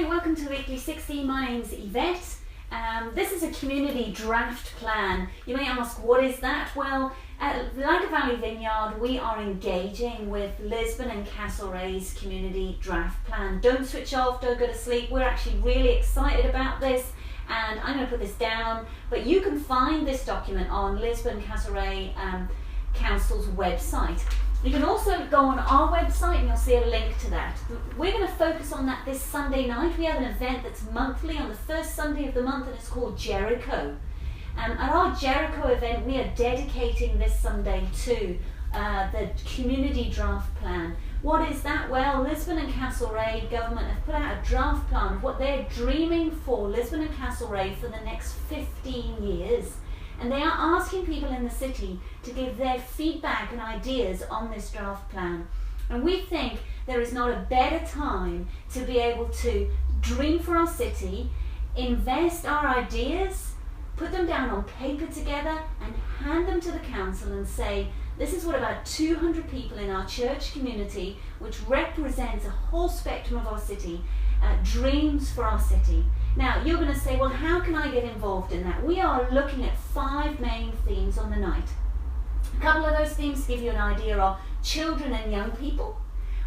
welcome to Weekly 60. My name's Yvette. This is a community draft plan. You may ask, what is that? Well, at Lagan Valley Vineyard, we are engaging with Lisburn and Castlereagh's community draft plan. Don't switch off, don't go to sleep. We're actually really excited about this, and I'm going to put this down, but you can find this document on Lisburn Castlereagh Council's website. You can also go on our website and you'll see a link to that. We're going to focus on that this Sunday night. We have an event that's monthly on the first Sunday of the month, and it's called Jericho. At our Jericho event, we are dedicating this Sunday to the community draft plan. What is that? Well, Lisburn and Castlereagh government have put out a draft plan of what they're dreaming for Lisburn and Castlereagh for the next 15 years. And they are asking people in the city to give their feedback and ideas on this draft plan. And we think there is not a better time to be able to dream for our city, invest our ideas, put them down on paper together and hand them to the council and say, this is what about 200 people in our church community, which represents a whole spectrum of our city, dreams for our city. Now, you're going to say, well, how can I get involved in that? We are looking at 5 main themes on the night. A couple of those themes, to give you an idea, are children and young people.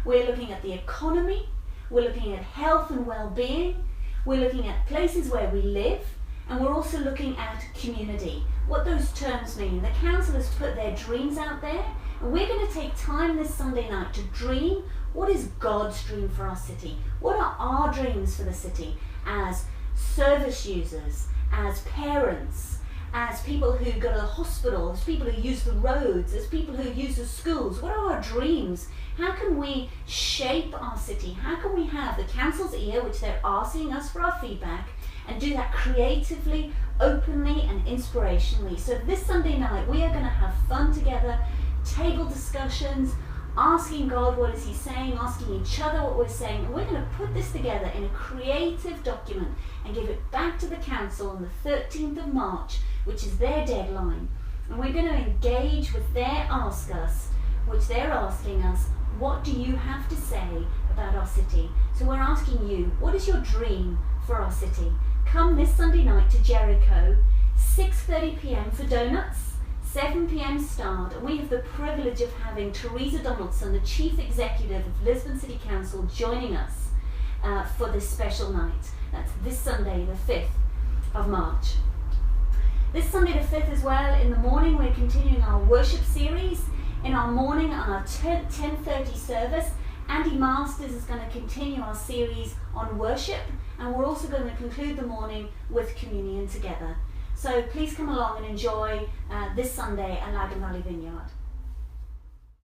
We're looking at the economy. We're looking at health and well-being. We're looking at places where we live. And we're also looking at community. What those terms mean. The council has put their dreams out there, and we're going to take time this Sunday night to dream. What is God's dream for our city? What are our dreams for the city as service users, as parents, as people who go to the hospital, as people who use the roads, as people who use the schools? What are our dreams? How can we shape our city? How can we have the council's ear, which they're asking us for our feedback, and do that creatively, openly and inspirationally? So this Sunday night we are going to have fun together, table discussions, asking God what is he saying, asking each other what we're saying, and we're going to put this together in a creative document and give it back to the council on the 13th of March, which is their deadline. And we're going to engage with their ask us, which they're asking us, what do you have to say about our city? So we're asking you, what is your dream for our city? Come this Sunday night to Jericho, 6:30 p.m. for donuts, 7 p.m. start, and we have the privilege of having Teresa Donaldson, the Chief Executive of Lisburn City Council, joining us for this special night. That's this Sunday, the 5th of March. This Sunday the 5th as well, in the morning, we're continuing our worship series. In our morning, our 10:30 service, Andy Masters is going to continue our series on worship, and we're also going to conclude the morning with communion together. So please come along and enjoy this Sunday at Lagan Valley Vineyard.